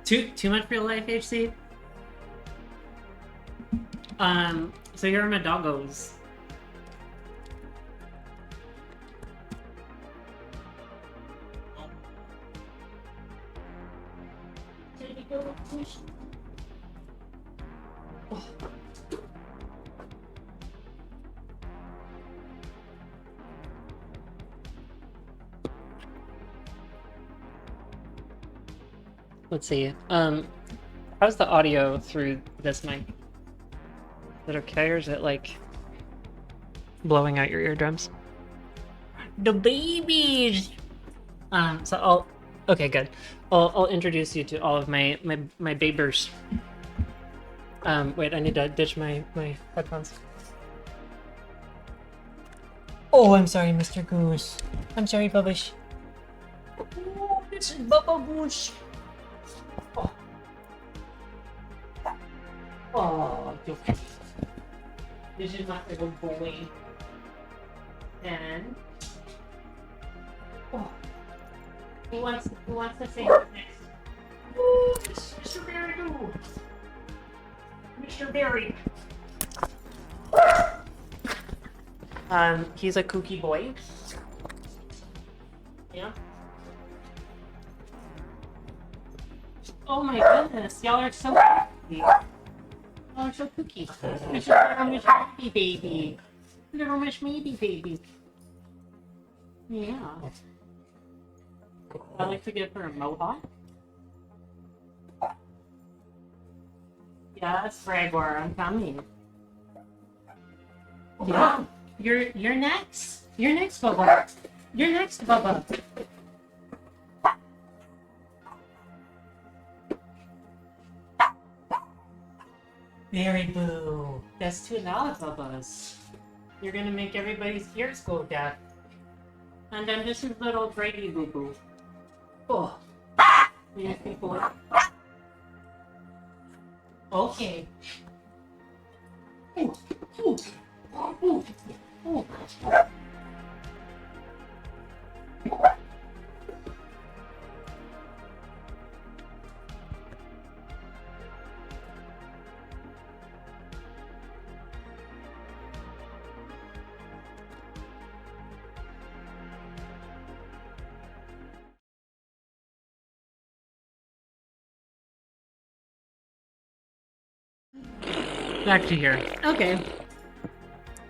Too much real life, HC? So here are my doggos. Oh. Let's see. How's the audio through this mic? Is it okay, or is it like blowing out your eardrums? The babies. Okay, good. I'll introduce you to all of my babers. Wait, I need to ditch my headphones. Oh, I'm sorry, Mr. Goose. I'm sorry, Bubbish. Oh, this is Bubba Goose. Oh. Oh, okay. This is my little boy. And oh, who wants to say next? Ooh, Mr. Berry, go. Mr. Berry. He's a kooky boy. Yeah. Oh my goodness, y'all are so kooky. Y'all are so kooky. Mr. Baby. Little Miss Maybe Baby. Yeah. I like to give her a mohawk. Yes, Gregor, I'm coming. Yeah. You're next. You're next, Bubba. You're next, Bubba. Very boo. That's $2, Bubbas. You're gonna make everybody's ears go deaf. And then this is little Grady Boo Boo. Oh. Yes, people. Okay. Ooh. Ooh. Ooh. Ooh. Back to here. Okay.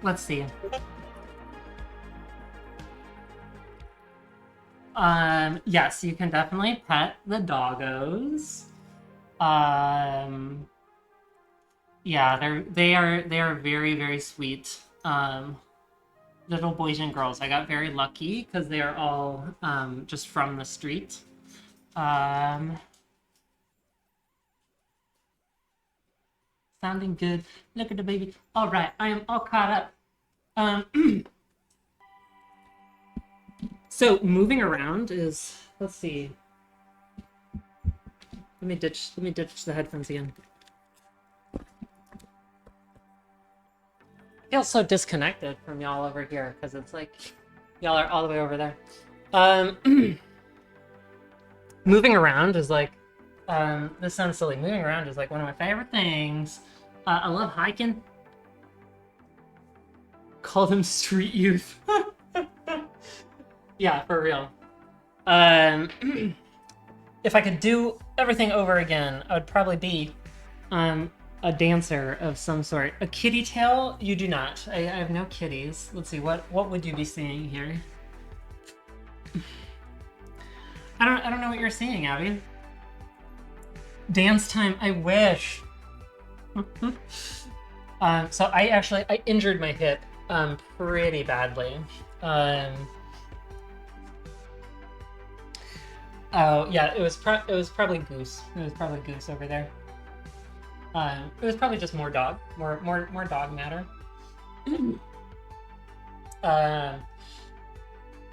Let's see. Yes, you can definitely pet the doggos. Yeah, they are very, very sweet. Little boys and girls. I got very lucky because they are all just from the street. Sounding good. Look at the baby. All right, I am all caught up. So moving around is, let's see. Let me ditch the headphones again. I feel so disconnected from y'all over here because it's like y'all are all the way over there. Moving around is like, this sounds silly. Moving around is like one of my favorite things. I love hiking. Call them street youth. Yeah, for real. If I could do everything over again, I would probably be a dancer of some sort. A kitty tail? You do not. I have no kitties. Let's see, what would you be seeing here? I don't know what you're seeing, Abby. Dance time, I wish. So I injured my hip pretty badly. Oh yeah, it was probably Goose. It was probably Goose over there. It was probably just more dog matter.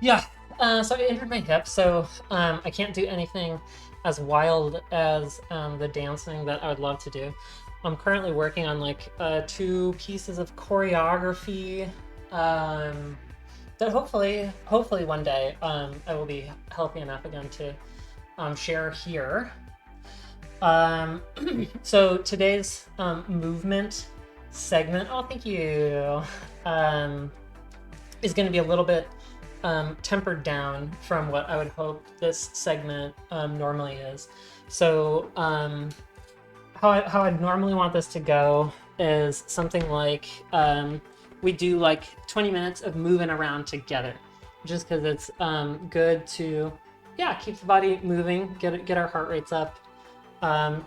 Yeah. So I injured my hip, so I can't do anything as wild as the dancing that I would love to do. I'm currently working on like 2 pieces of choreography that hopefully one day I will be healthy enough again to share here. So today's movement segment, oh thank you, is going to be a little bit tempered down from what I would hope this segment normally is. So how I'd normally want this to go is something like we do like 20 minutes of moving around together, just because it's good to keep the body moving, get our heart rates up,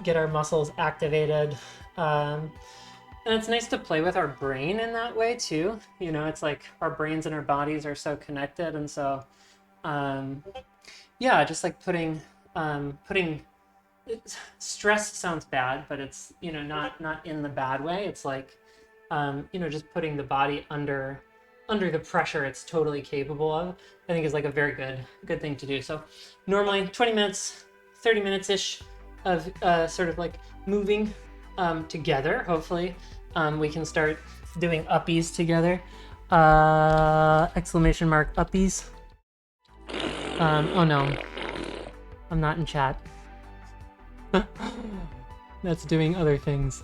get our muscles activated, and it's nice to play with our brain in that way too. You know, it's like our brains and our bodies are so connected, and so just like putting stress sounds bad, but it's, you know, not in the bad way. It's like just putting the body under the pressure it's totally capable of, I think is like a very good thing to do. So normally 20 minutes, 30 minutes ish of sort of like moving together. Hopefully we can start doing uppies together. Exclamation mark uppies. Oh no, I'm not in chat. That's doing other things.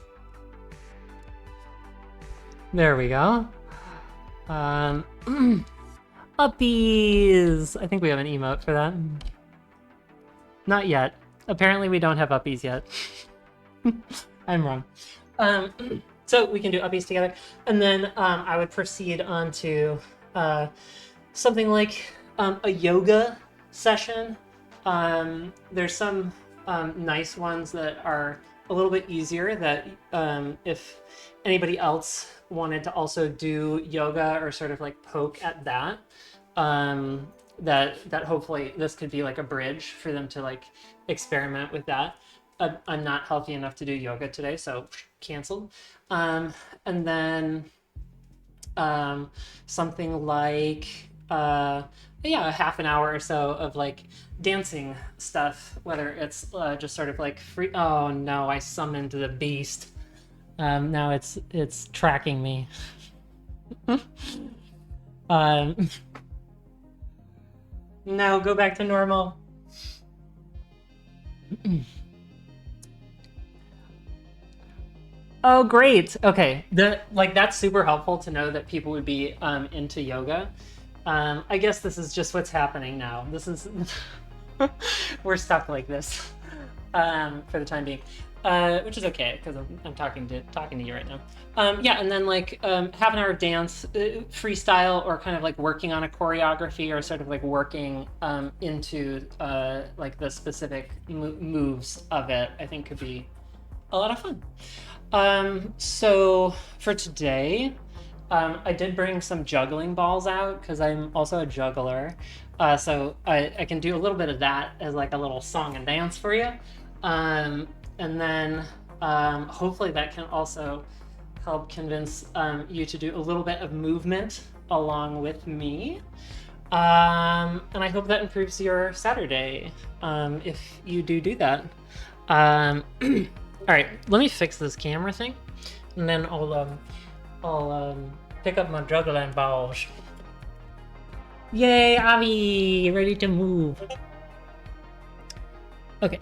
There we go. Uppies! I think we have an emote for that. Not yet. Apparently we don't have uppies yet. I'm wrong. So we can do uppies together. And then I would proceed on to something like a yoga session. There's some nice ones that are a little bit easier that if anybody else wanted to also do yoga or sort of like poke at that, that hopefully this could be like a bridge for them to like experiment with that. I'm not healthy enough to do yoga today, so canceled. And then something like a half an hour or so of like dancing stuff, whether it's just sort of like free. Oh no, I summoned the beast. Now it's tracking me. No, go back to normal. Oh, great. Okay. That's super helpful to know that people would be into yoga. I guess this is just what's happening now. This is we're stuck like this for the time being, which is okay because I'm talking to you right now. And then like half an hour of dance, freestyle, or kind of like working on a choreography, or sort of like working into like the specific moves of it, I think could be a lot of fun. So for today, I did bring some juggling balls out because I'm also a juggler. So I can do a little bit of that as like a little song and dance for you. And then hopefully that can also help convince you to do a little bit of movement along with me. And I hope that improves your Saturday if you do that. All right, let me fix this camera thing, and then I'll pick up my juggling balls. Yay, Avi, ready to move. Okay.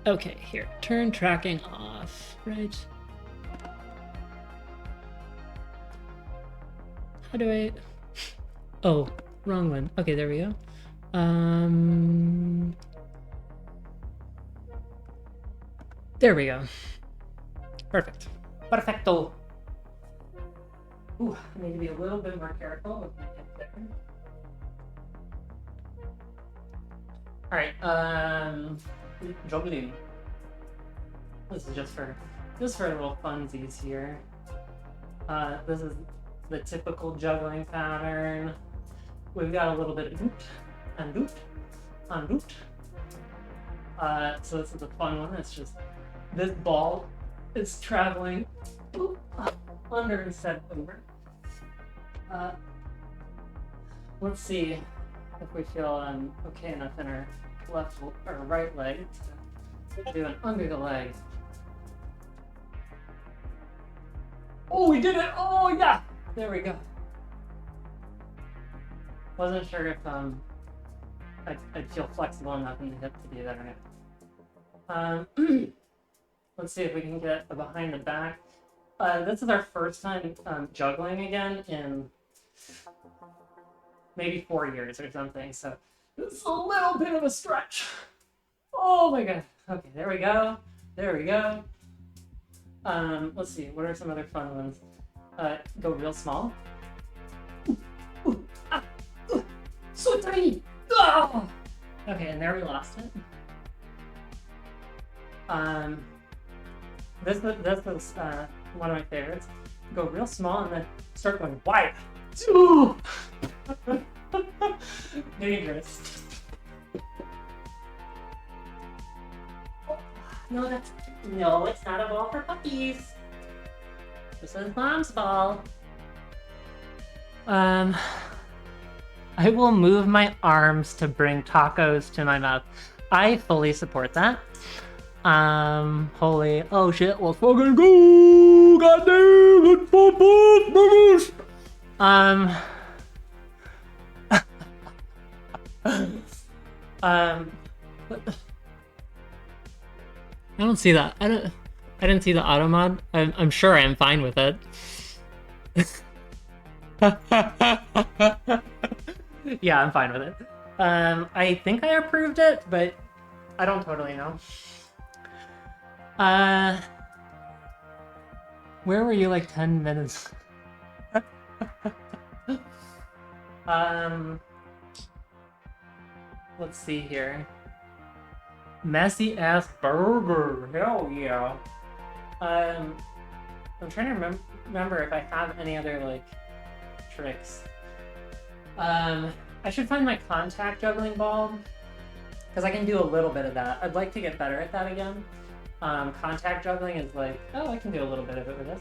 Okay, here. Turn tracking off. Right. How do I? Oh, wrong one. Okay, there we go. There we go. Perfect. Perfecto. Ooh, I need to be a little bit more careful with my hip there. All right. Juggling. This is just for little funsies here. This is the typical juggling pattern. We've got a little bit of doot and doot and doot. So this is a fun one. It's just this ball is traveling under instead of over. Let's see if we feel okay enough in our left or right leg to Doing under the leg. Oh, we did it! Oh, yeah! There we go. Wasn't sure if I'd feel flexible enough in the hip to do that or not. Let's see if we can get a behind the back. This is our first time juggling again in maybe 4 years or something, so this is a little bit of a stretch. Oh my god. Okay, there we go. There we go. Let's see, what are some other fun ones? Go real small. So tiny! Oh! Okay, and there we lost it. This is one of my favorites. Go real small and then start going wide. Dangerous. No, it's not a ball for puppies. This is Mom's ball. I will move my arms to bring tacos to my mouth. I fully support that. Holy, oh shit, let's fucking go! Goddamn, let's pop off, babies! I don't see that. I didn't see the auto mod. I'm sure I'm fine with it. Yeah, I'm fine with it. I think I approved it, but I don't totally know. Where were you like 10 minutes? Let's see here. Messy ass burger. Hell yeah. I'm trying to remember if I have any other like tricks. I should find my contact juggling ball because I can do a little bit of that. I'd like to get better at that again. Contact juggling is like, oh, I can do a little bit of it with this.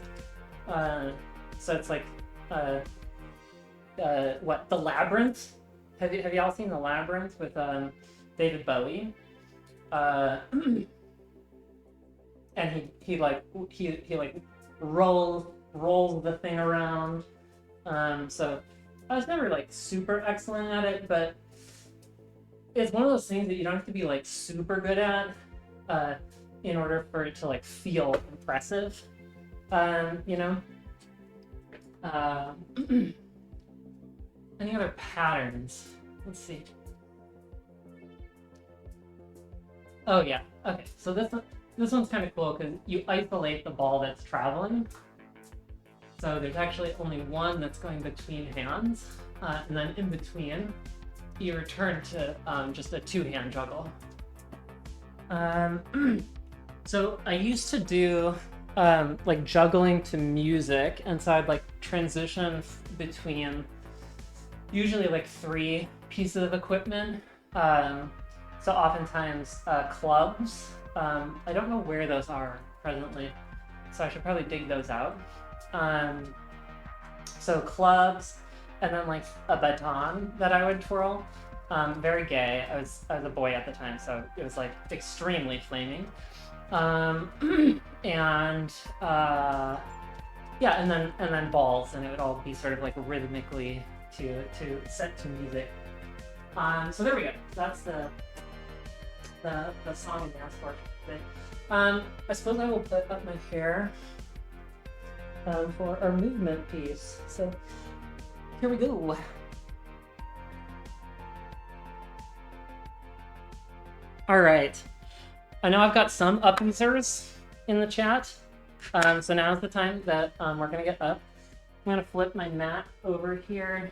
So it's like, what, The Labyrinth? Have y'all seen The Labyrinth with David Bowie? And he rolls the thing around. So I was never like super excellent at it, but it's one of those things that you don't have to be like super good at in order for it to like feel impressive. You know? Any other patterns? Let's see. Oh yeah, okay, so this one's kind of cool because you isolate the ball that's traveling. So there's actually only one that's going between hands, and then in between, you return to just a two-hand juggle. So I used to do like juggling to music, and so I'd like transition between usually like 3 pieces of equipment. So oftentimes clubs. I don't know where those are presently, so I should probably dig those out. So clubs, and then like a baton that I would twirl. Very gay. I was a boy at the time, so it was like extremely flaming. And yeah, and then balls, and it would all be sort of like rhythmically to set to music. So there we go. That's the song and dance portion of it. I suppose I will put up my hair for our movement piece. So here we go. All right. I know I've got some uppensers in the chat. So now's the time that we're gonna get up. I'm gonna flip my mat over here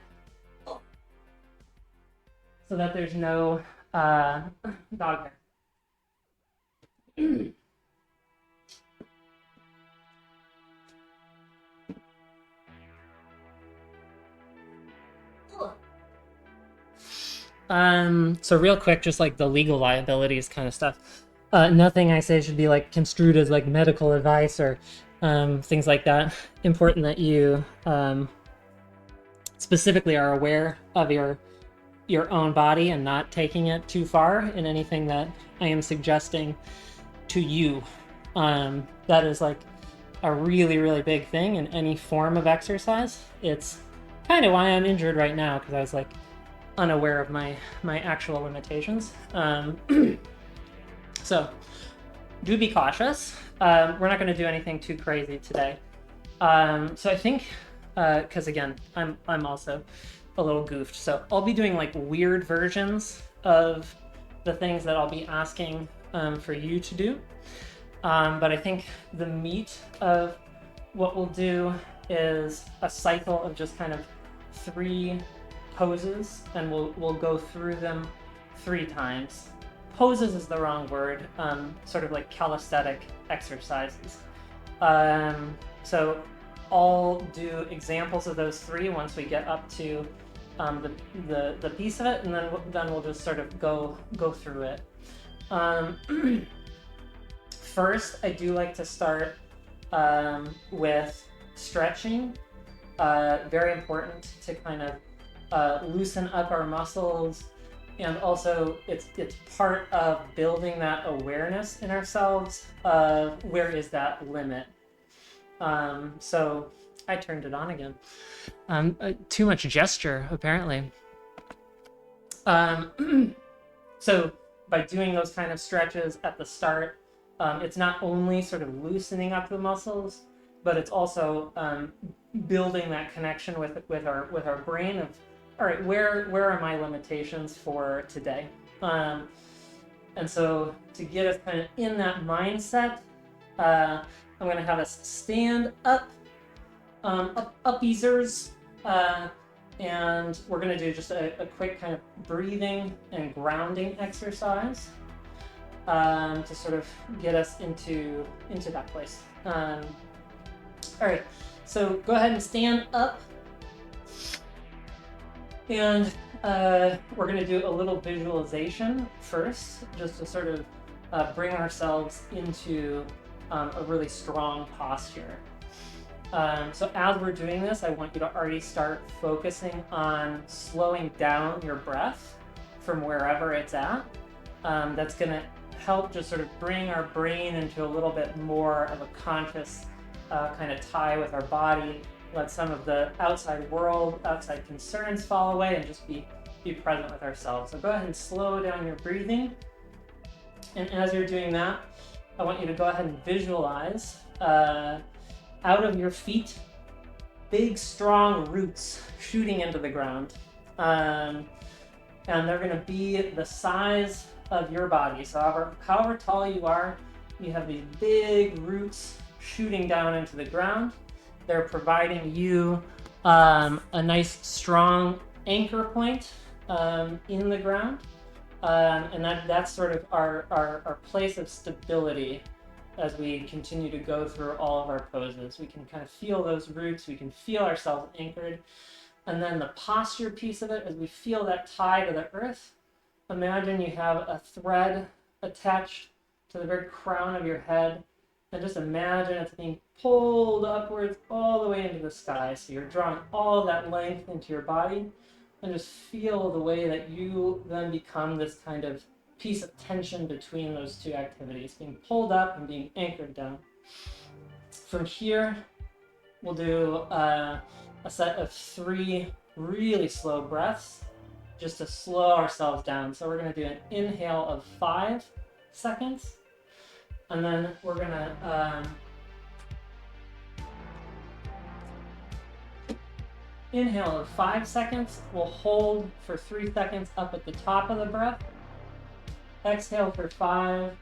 so that there's no dog hair. So real quick, just like the legal liabilities kind of stuff. Nothing I say should be like construed as like medical advice or things like that. Important that you specifically are aware of your own body and not taking it too far in anything that I am suggesting. to you. That is like a really, really big thing in any form of exercise. It's kind of why I'm injured right now, because I was like unaware of my actual limitations. So do be cautious. We're not going to do anything too crazy today. So I think, because again, I'm also a little goofed, so I'll be doing like weird versions of the things that I'll be asking for you to do. But I think the meat of what we'll do is a cycle of just kind of 3 poses, and we'll go through them 3 times. Poses is the wrong word, sort of like calisthenic exercises. So I'll do examples of those 3 once we get up to the piece of it, and then we'll just sort of go through it. First, I do like to start with stretching. Very important to kind of loosen up our muscles, and also it's part of building that awareness in ourselves of where is that limit. So I turned it on again. Too much gesture, apparently. So by doing those kind of stretches at the start, it's not only sort of loosening up the muscles, but it's also building that connection with our brain of, all right, where are my limitations for today? And so to get us kind of in that mindset, I'm going to have us stand up, uppies, and we're going to do just a quick kind of breathing and grounding exercise to sort of get us into that place. All right, so go ahead and stand up, and we're going to do a little visualization first, just to sort of bring ourselves into a really strong posture. So as we're doing this, I want you to already start focusing on slowing down your breath from wherever it's at. That's going to help just sort of bring our brain into a little bit more of a conscious kind of tie with our body. Let some of the outside world, outside concerns fall away, and just be present with ourselves. So go ahead and slow down your breathing. And as you're doing that, I want you to go ahead and visualize out of your feet, big, strong roots shooting into the ground. And they're going to be the size of your body. So however tall you are, you have these big roots shooting down into the ground. They're providing you a nice, strong anchor point in the ground. And that's sort of our place of stability as we continue to go through all of our poses. We can kind of feel those roots, we can feel ourselves anchored. And then the posture piece of it, as we feel that tie to the earth, imagine you have a thread attached to the very crown of your head, and just imagine it's being pulled upwards all the way into the sky. So you're drawing all of that length into your body, and just feel the way that you then become this kind of piece of tension between those 2 activities, being pulled up and being anchored down. From here, we'll do a set of 3 really slow breaths just to slow ourselves down. So we're going to do an inhale of 5 seconds, and then we're going to inhale of 5 seconds. We'll hold for 3 seconds up at the top of the breath. Exhale for 5,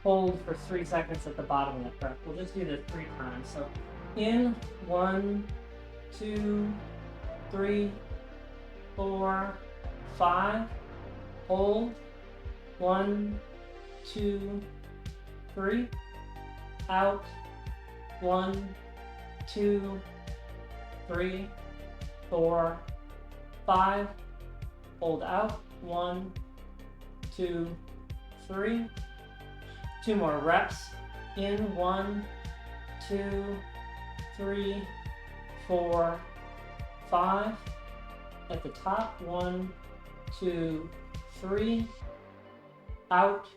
hold for 3 seconds at the bottom of the breath. We'll just do this 3 times. So in, 1, 2, 3, 4, 5, hold, 1, 2, 3, out, 1, 2, 3, 4, 5, hold out, 1, 2, 3, 2 more reps, in, 1, 2, 3, 4, 5, at the top, 1, 2, 3, out,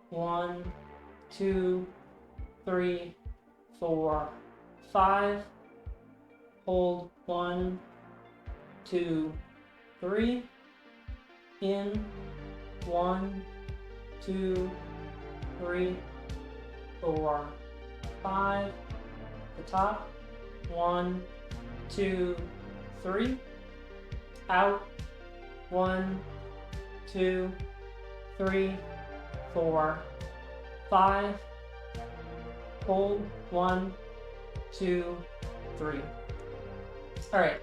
1, 2, 3, 4, 5. Hold 1, 2, 3. In 1, 2, 3, 4, 5. The top. 1, 2, 3. Out. 1, 2, 3, 4, 5. Hold 1, 2, 3. All right.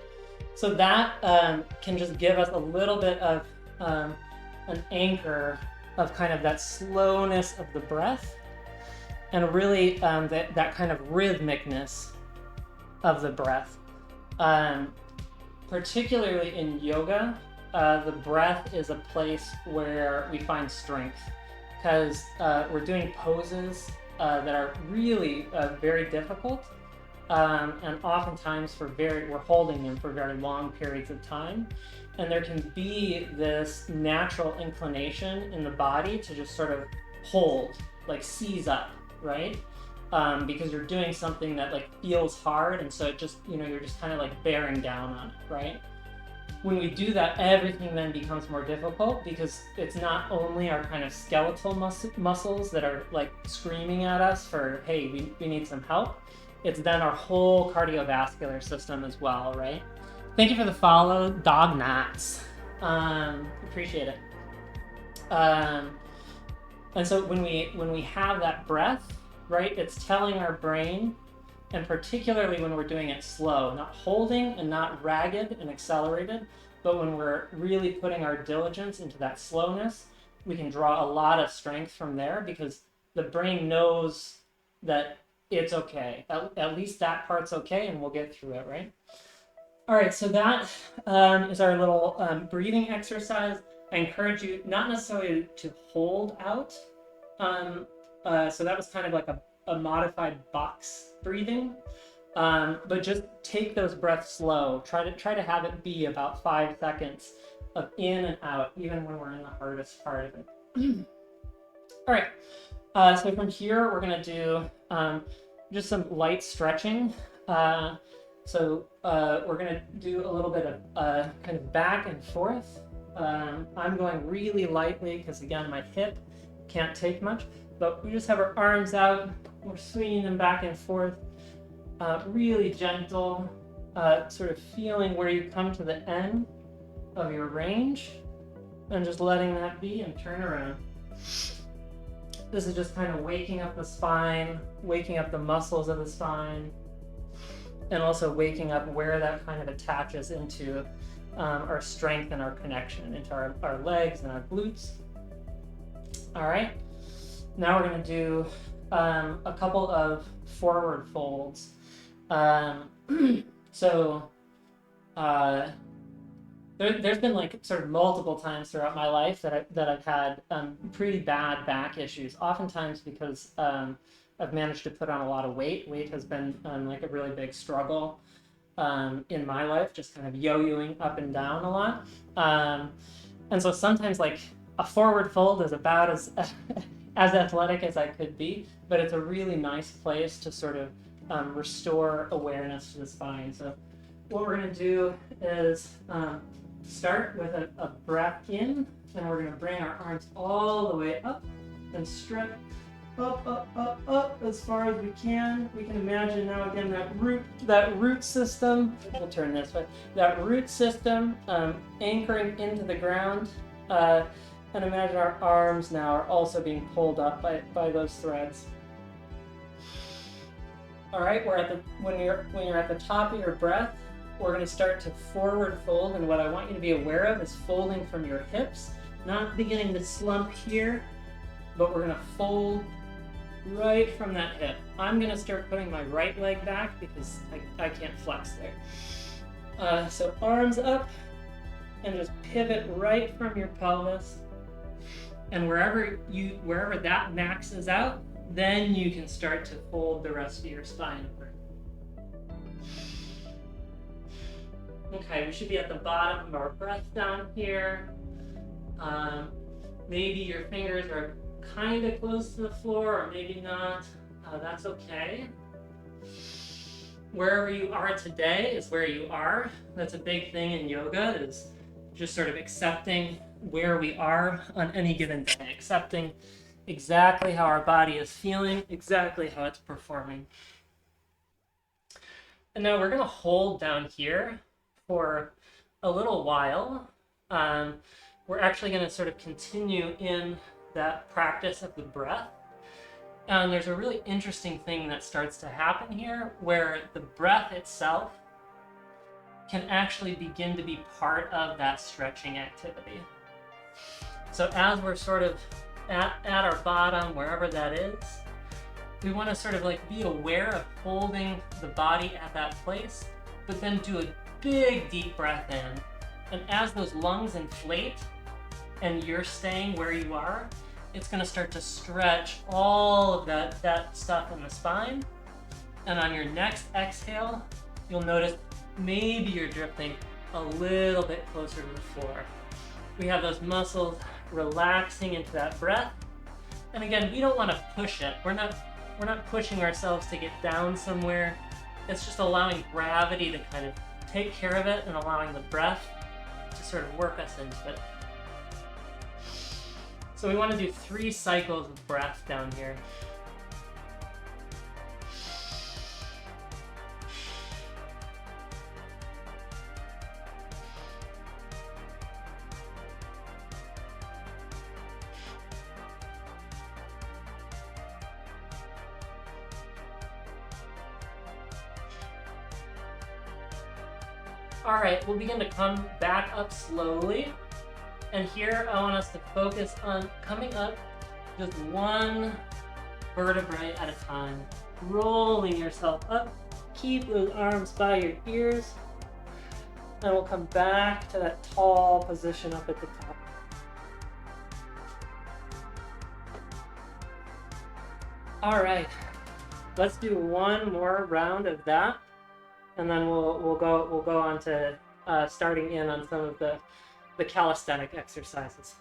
So that can just give us a little bit of an anchor of kind of that slowness of the breath, and really that kind of rhythmicness of the breath. Particularly in yoga, the breath is a place where we find strength, because we're doing poses that are really very difficult, and oftentimes we're holding them for very long periods of time, and there can be this natural inclination in the body to just sort of hold, like seize up, right? Because you're doing something that like feels hard, and so it just, you're just kind of like bearing down on it, right? When we do that, everything then becomes more difficult, because it's not only our kind of skeletal muscles that are like screaming at us for, hey, we need some help. It's then our whole cardiovascular system as well, right? Thank you for the follow, Dog Knots. Appreciate it. And so when we have that breath, right, it's telling our brain, and particularly when we're doing it slow, not holding and not ragged and accelerated, but when we're really putting our diligence into that slowness, we can draw a lot of strength from there, because the brain knows that it's okay. At least that part's okay, and we'll get through it, right? All right, so that is our little breathing exercise. I encourage you not necessarily to hold out. So that was kind of like a modified box breathing, but just take those breaths slow. Try to have it be about 5 seconds of in and out, even when we're in the hardest part of it. All right, so from here we're gonna do just some light stretching. So we're gonna do a little bit of kind of back and forth. I'm going really lightly because, again, my hip can't take much, but we just have our arms out, we're swinging them back and forth, really gentle, sort of feeling where you come to the end of your range, and just letting that be, and turn around. This is just kind of waking up the spine, waking up the muscles of the spine, and also waking up where that kind of attaches into our strength and our connection, into our legs and our glutes. All right, now we're going to do a couple of forward folds. There's been like sort of multiple times throughout my life that I've had pretty bad back issues, oftentimes because I've managed to put on a lot of weight. Weight has been like a really big struggle in my life, just kind of yo-yoing up and down a lot. And so sometimes like a forward fold is about as athletic as I could be, but it's a really nice place to sort of restore awareness to the spine. So what we're going to do is start with a breath in, and we're going to bring our arms all the way up and stretch up as far as we can. We can imagine now again that root system. We'll turn this way. That root system anchoring into the ground, and imagine our arms now are also being pulled up by those threads. All right, when you're at the top of your breath, we're going to start to forward fold, and what I want you to be aware of is folding from your hips, not beginning to slump here, but we're going to fold right from that hip. I'm going to start putting my right leg back because I can't flex there. So arms up, and just pivot right from your pelvis, and wherever that maxes out, then you can start to fold the rest of your spine over. Okay, we should be at the bottom of our breath down here. Maybe your fingers are kind of close to the floor, or maybe not. That's okay. Wherever you are today is where you are. That's a big thing in yoga, is just sort of accepting where we are on any given day, accepting exactly how our body is feeling, exactly how it's performing. And now we're going to hold down here for a little while. We're actually going to sort of continue in that practice of the breath. And there's a really interesting thing that starts to happen here, where the breath itself can actually begin to be part of that stretching activity. So as we're sort of at our bottom, wherever that is, we want to sort of like be aware of holding the body at that place, but then do a big deep breath in. And as those lungs inflate and you're staying where you are, it's going to start to stretch all of that stuff in the spine. And on your next exhale, you'll notice maybe you're drifting a little bit closer to the floor. We have those muscles relaxing into that breath. And again, we don't want to push it. We're not pushing ourselves to get down somewhere. It's just allowing gravity to kind of take care of it and allowing the breath to sort of work us into it. So we want to do 3 cycles of breath down here. All right, we'll begin to come back up slowly. And here I want us to focus on coming up just one vertebrae at a time, rolling yourself up. Keep those arms by your ears. And we'll come back to that tall position up at the top. All right, let's do one more round of that. And then we'll go on to starting in on some of the calisthenic exercises.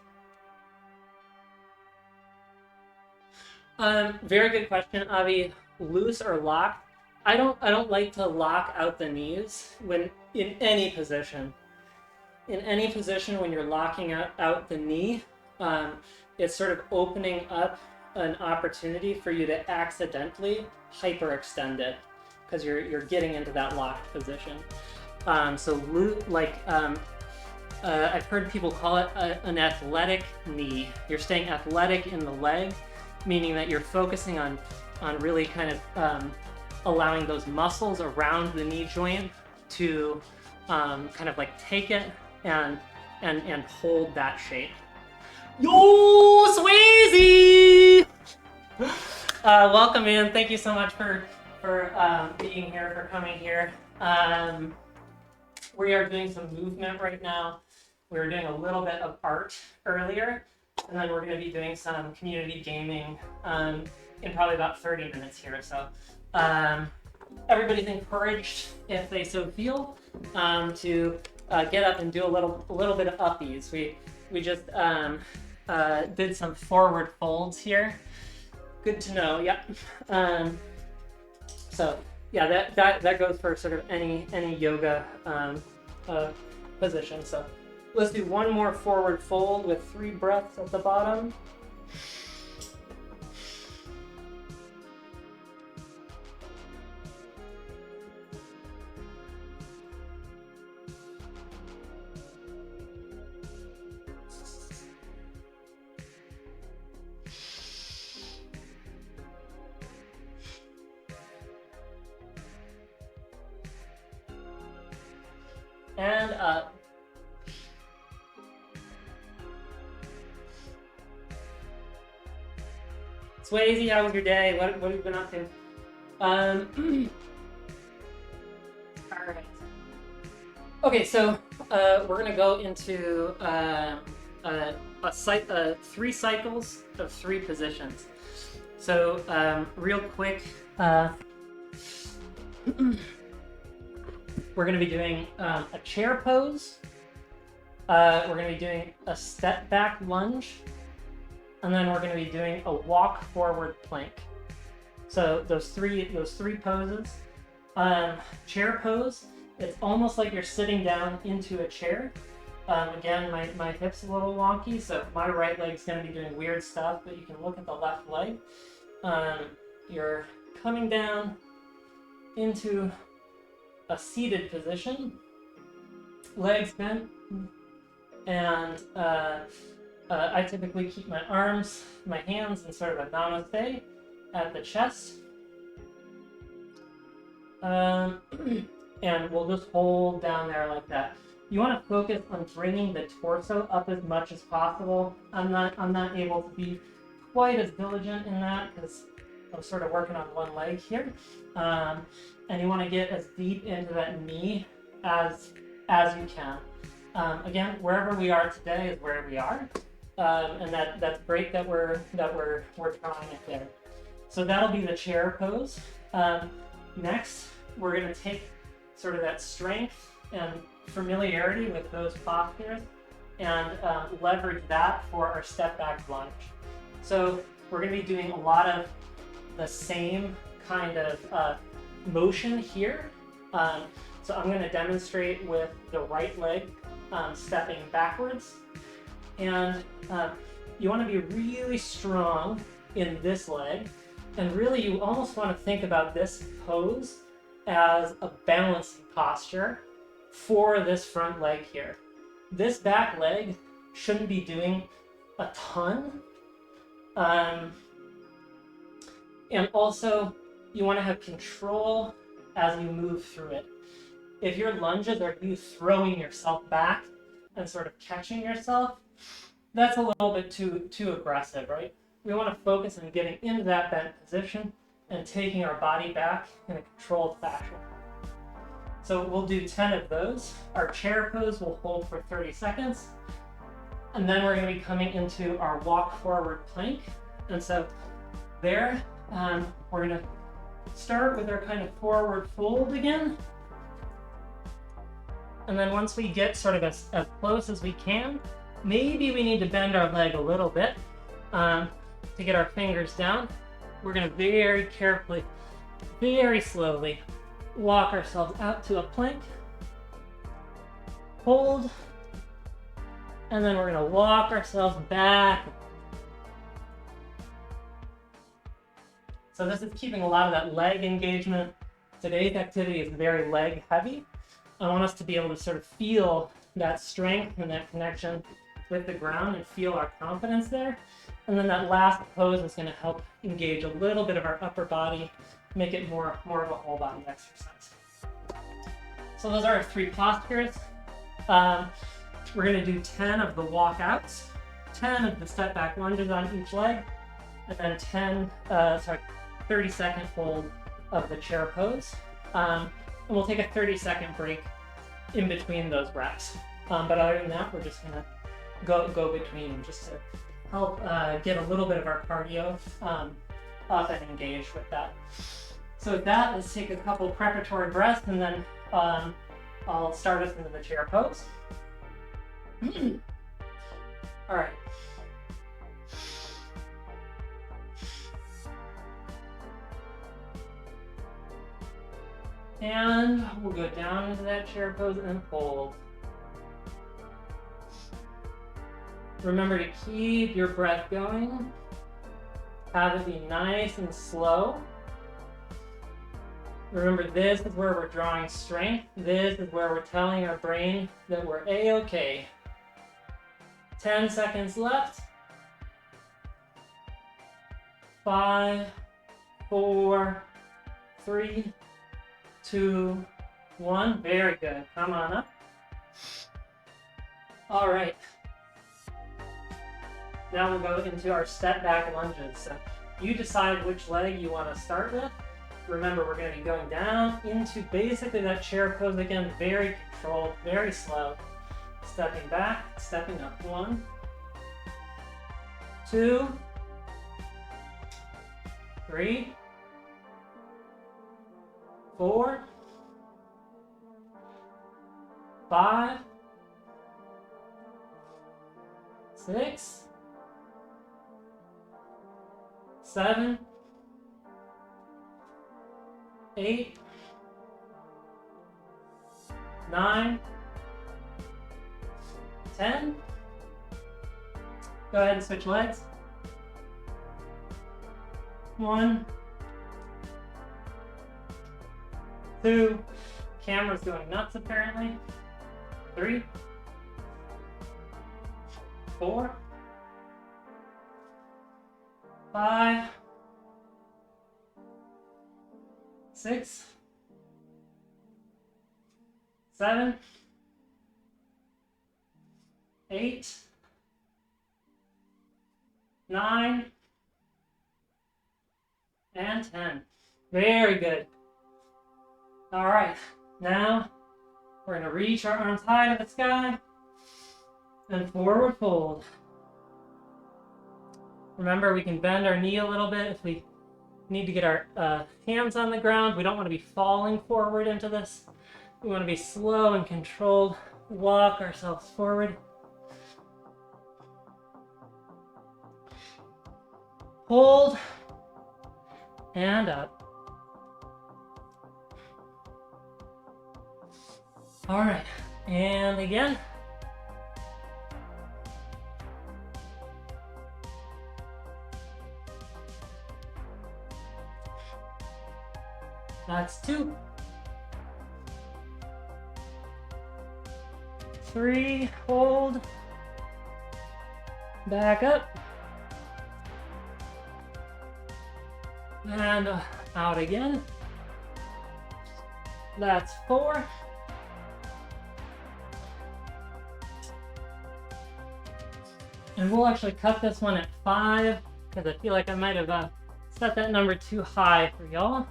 Very good question, Avi. Loose or locked? I don't like to lock out the knees when in any position. In any position when you're locking out the knee, it's sort of opening up an opportunity for you to accidentally hyperextend it, because you're getting into that locked position. I've heard people call it an athletic knee. You're staying athletic in the leg, meaning that you're focusing on really kind of allowing those muscles around the knee joint to kind of like take it and hold that shape. Yo, Swayze! Welcome in. Thank you so much for being here, for coming here. We are doing some movement right now. We were doing a little bit of art earlier, and then we're going to be doing some community gaming in probably about 30 minutes here or so. Everybody's encouraged, if they so feel, to get up and do a little bit of uppies. We just did some forward folds here. Good to know. Yep. So yeah, that goes for sort of any yoga position. So let's do one more forward fold with 3 breaths at the bottom. And up. Swayze, how was your day? What have you been up to? All right. Okay, so we're gonna go into 3 cycles of 3 positions. So real quick, we're going to be doing a chair pose. We're going to be doing a step back lunge, and then we're going to be doing a walk forward plank. So those three poses. Chair pose, it's almost like you're sitting down into a chair. Again, my hip's a little wonky, so my right leg's going to be doing weird stuff, but you can look at the left leg. You're coming down into a seated position, legs bent, and I typically keep my arms, my hands in sort of a namaste at the chest. And we'll just hold down there like that. You want to focus on bringing the torso up as much as possible. I'm not able to be quite as diligent in that because I'm sort of working on one leg here. And you want to get as deep into that knee as you can. Again, wherever we are today is where we are, and that's great that we're trying it there. So that'll be the chair pose. Next, we're going to take sort of that strength and familiarity with those postures and leverage that for our step back lunge. So we're going to be doing a lot of the same kind of motion here. So I'm going to demonstrate with the right leg stepping backwards. And you want to be really strong in this leg. And really, you almost want to think about this pose as a balancing posture for this front leg here. This back leg shouldn't be doing a ton. And also, you want to have control as you move through it. If your lunges are you throwing yourself back and sort of catching yourself, that's a little bit too aggressive, right? We want to focus on getting into that bent position and taking our body back in a controlled fashion. So we'll do 10 of those. Our chair pose will hold for 30 seconds. And then we're going to be coming into our walk forward plank. And so there, we're going to start with our kind of forward fold again. And then once we get sort of as close as we can, maybe we need to bend our leg a little bit to get our fingers down. We're going to very carefully, very slowly walk ourselves out to a plank, hold, and then we're going to walk ourselves back. So this is keeping a lot of that leg engagement. Today's activity is very leg heavy. I want us to be able to sort of feel that strength and that connection with the ground and feel our confidence there. And then that last pose is going to help engage a little bit of our upper body, make it more of a whole body exercise. So those are our three postures. We're going to do 10 of the walkouts, 10 of the step back lunges on each leg, and then 30-second hold of the chair pose. And we'll take a 30-second break in between those reps. But other than that, we're just going to go between them just to help get a little bit of our cardio up and engaged with that. So with that, let's take a couple preparatory breaths, and then I'll start us into the chair pose. All right. And we'll go down into that chair pose and hold. Remember to keep your breath going. Have it be nice and slow. Remember, this is where we're drawing strength. This is where we're telling our brain that we're A-okay. 10 seconds left. 5, 4, 3, 2, 1. Very good. Come on up. All right. Now we'll go into our step back lunges. So you decide which leg you want to start with. Remember, we're going to be going down into basically that chair pose again, very controlled, very slow. Stepping back, stepping up. 1, 2, 3, 4, 5, 6, 7, 8, 9, 10. Go ahead and switch legs. 1, 2. Camera's going nuts apparently. 3, 4, 5, 6, 7, 8, 9, and 10. Very good. All right, now we're going to reach our arms high to the sky and forward fold. Remember, we can bend our knee a little bit if we need to get our hands on the ground. We don't want to be falling forward into this. We want to be slow and controlled. Walk ourselves forward. Hold and up. All right, and again. That's 2. 3, hold. Back up. And out again. That's 4. And we'll actually cut this one at 5 because I feel like I might have set that number too high for y'all.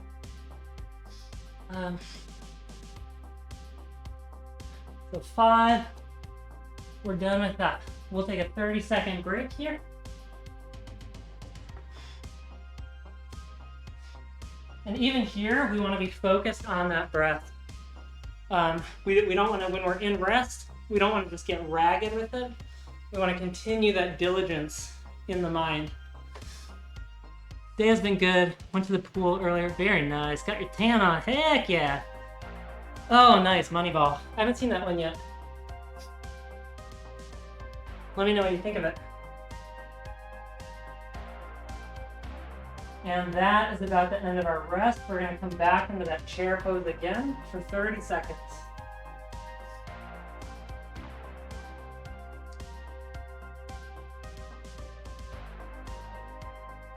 So 5, we're done with that. We'll take a 30-second break here. And even here, we want to be focused on that breath. We don't want to, when we're in rest, we don't want to just get ragged with it. We want to continue that diligence in the mind. Day has been good. Went to the pool earlier. Very nice. Got your tan on. Heck yeah. Oh, nice. Moneyball. I haven't seen that one yet. Let me know what you think of it. And that is about the end of our rest. We're going to come back into that chair pose again for 30 seconds.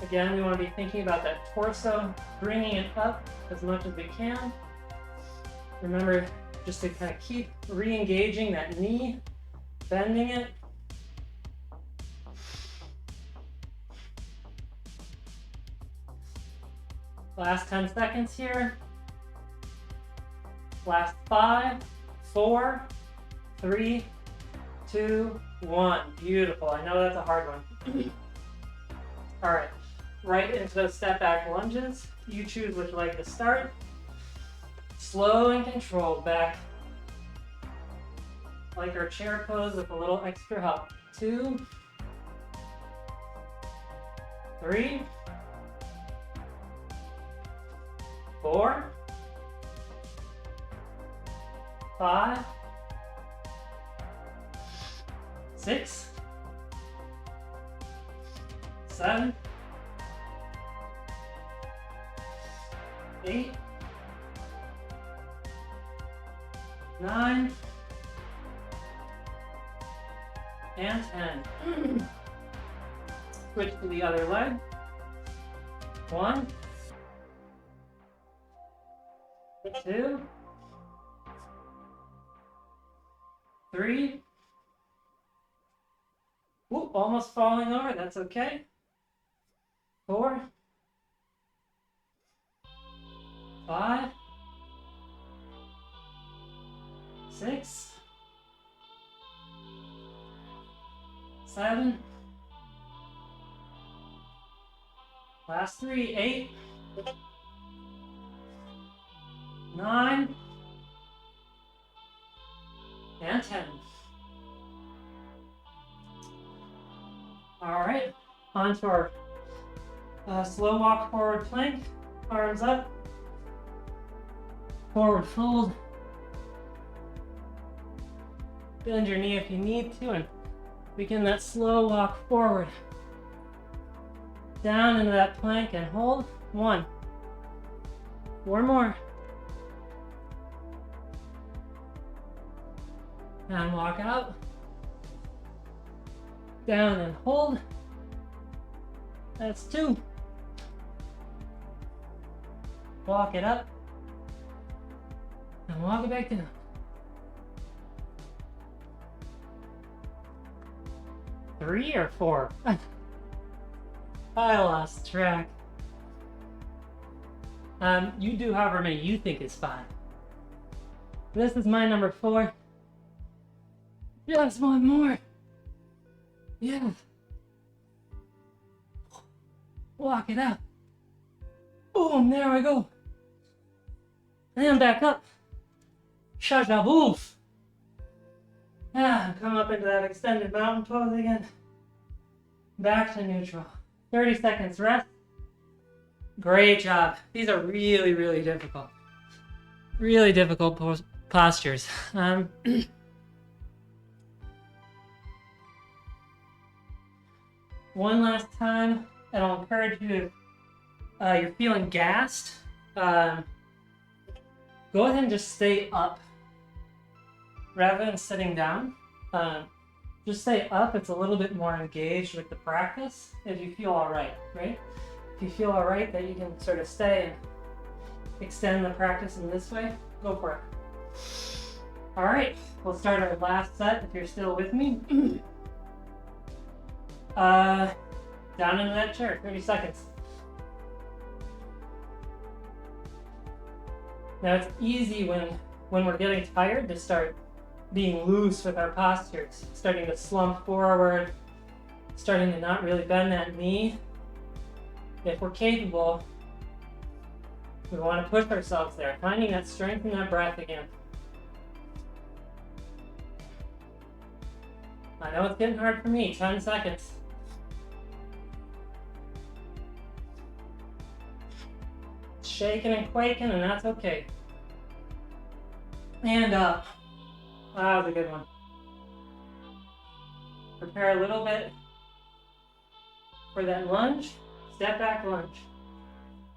Again, we want to be thinking about that torso, bringing it up as much as we can. Remember, just to kind of keep re-engaging that knee, bending it. Last 10 seconds here. Last 5, 4, 3, 2, 1. Beautiful. I know that's a hard one. All right. Right into those step back lunges. You choose which leg to start. Slow and controlled back. Like our chair pose with a little extra help. 2, 3, 4, 5, 6, 7, 8, 9, and 10. Switch to the other leg. 1, 2, 3. Ooh, almost falling over. That's okay. 4, 5, 6, 7. Last 3, 8, 9, and 10. All right, on to our Slow walk forward plank, arms up, forward fold. Bend your knee if you need to and begin that slow walk forward. Down into that plank and hold. 1. 4 more. And walk out. Down and hold. That's 2. Walk it up. And walk it back down. Three or 4? I lost track. You do however many you think is fine. This is my number 4. Just 1 more. Yeah. Walk it out. Boom, there we go. And back up. Shajaboof. Come up into that extended mountain pose again. Back to neutral. 30 seconds rest. Great job. These are really, really difficult. Really difficult postures. One last time, and I'll encourage you, if you're feeling gassed, go ahead and just stay up rather than sitting down. Just stay up. It's a little bit more engaged with the practice if you feel all right, right? If you feel all right that you can sort of stay and extend the practice in this way, go for it. All right, we'll start our last set if you're still with me. Down into that chair, 30 seconds. Now it's easy when we're getting tired to start being loose with our postures, starting to slump forward, starting to not really bend that knee. If we're capable, we want to push ourselves there, finding that strength in that breath again. I know it's getting hard for me, 10 seconds. Shaking and quaking, and that's okay. And up. That was a good one. Prepare a little bit for that lunge. Step back lunge.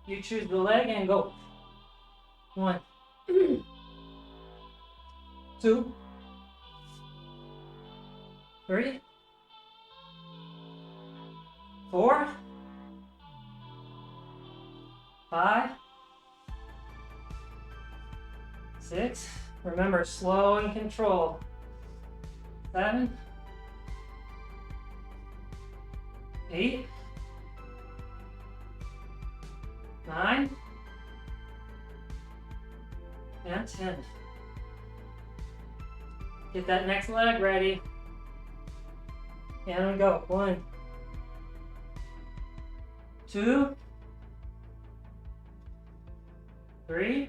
You choose the leg and go. 1, 2, 3, 4, 5, 6. Remember, slow and control. 7, 8, 9, and 10. Get that next leg ready. And go. 1, 2, 3,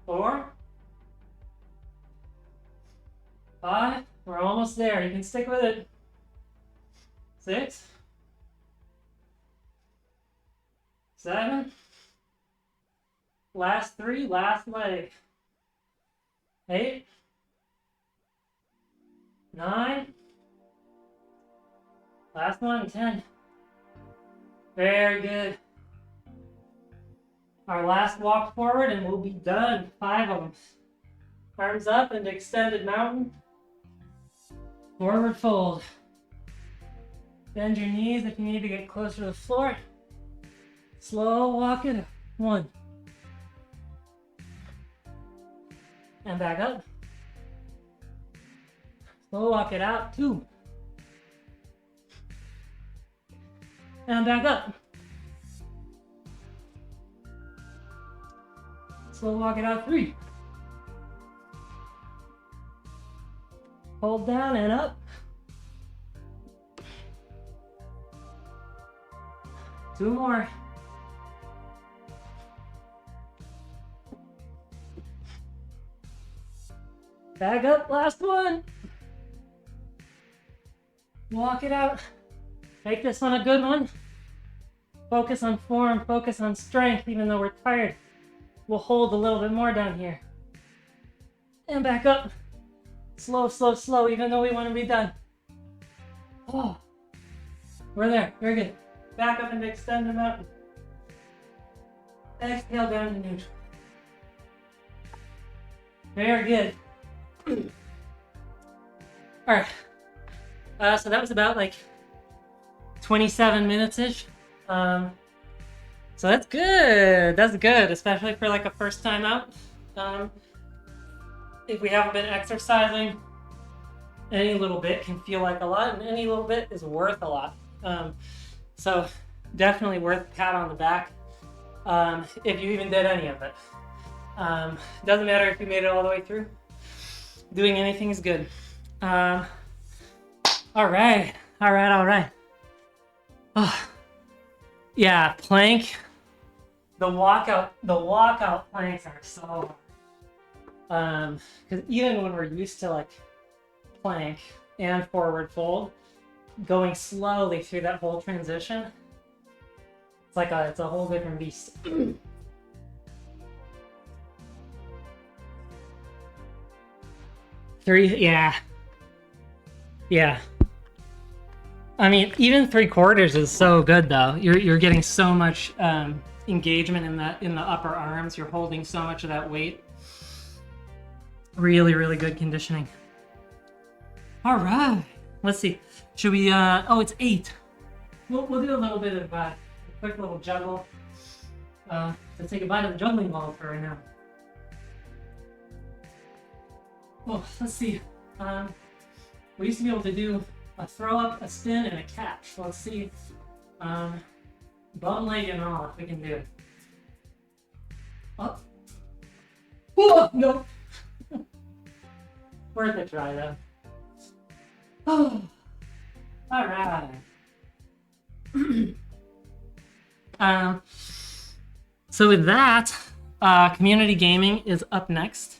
4, 5. We're almost there. You can stick with it. 6, 7. Last 3, last leg. 8, 9. Last one, 10. Very good. Our last walk forward and we'll be done. 5 of them. Arms up into extended mountain. Forward fold. Bend your knees if you need to get closer to the floor. Slow walk it up. 1. And back up. Slow walk it out. 2. And back up. Slow walk it out. 3. Hold down and up. 2 more. Back up, last one. Walk it out. Make this one a good one. Focus on form, focus on strength, even though we're tired. We'll hold a little bit more down here. And back up. Slow, slow, slow, even though we want to be done. Oh, we're there. Very good. Back up and extend the mountain. Exhale down to neutral. Very good. All right. So that was about like 27 minutes-ish. So that's good. That's good, especially for like a first time out. If we haven't been exercising, any little bit can feel like a lot, and any little bit is worth a lot. So definitely worth a pat on the back if you even did any of it. Doesn't matter if you made it all the way through. Doing anything is good. All right. Oh, yeah, plank. The walkout planks are so hard. Because even when we're used to like plank and forward fold, going slowly through that whole transition, it's a whole different beast. Three, yeah. I mean, even 3/4 is so good though. You're getting so much engagement in the upper arms. You're holding so much of that weight. Really, really good conditioning. All right. Let's see. Should we? Oh, it's 8. We'll do a little bit of a quick little juggle. Let's say goodbye to the juggling ball for right now. Oh, let's see. We used to be able to do a throw up, a spin, and a catch. So let's see. Bum leg and all, if we can do it. Oh. Whoa, no. Worth a try though. Oh. All right. So with that, community gaming is up next.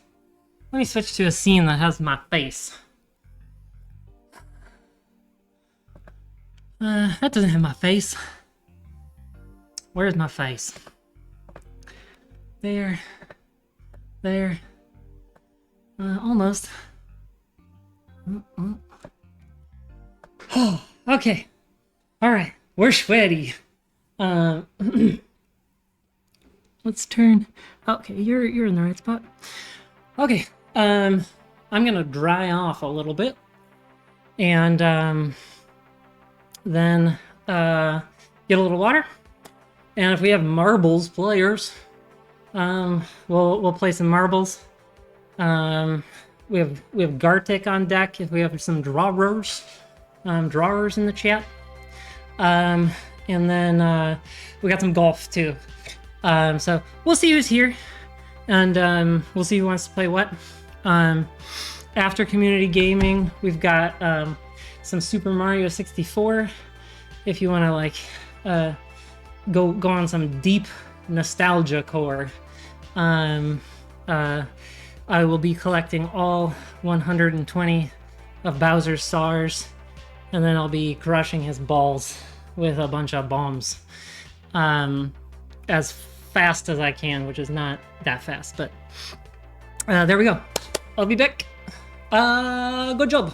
Let me switch to a scene that has my face. That doesn't have my face. Where's my face? There. Almost. Okay. All right. We're sweaty. Let's turn. Okay, you're in the right spot. Okay. I'm gonna dry off a little bit, and then get a little water. And if we have marbles players, we'll play some marbles. We have Gartic on deck if we have some drawers in the chat. And then we got some golf too. So we'll see who's here, and we'll see who wants to play what. After community gaming, we've got some Super Mario 64. If you want to like go on some deep nostalgia core. I will be collecting all 120 of Bowser's stars, and then I'll be crushing his balls with a bunch of bombs as fast as I can, which is not that fast, but there we go. I'll be back. Good job.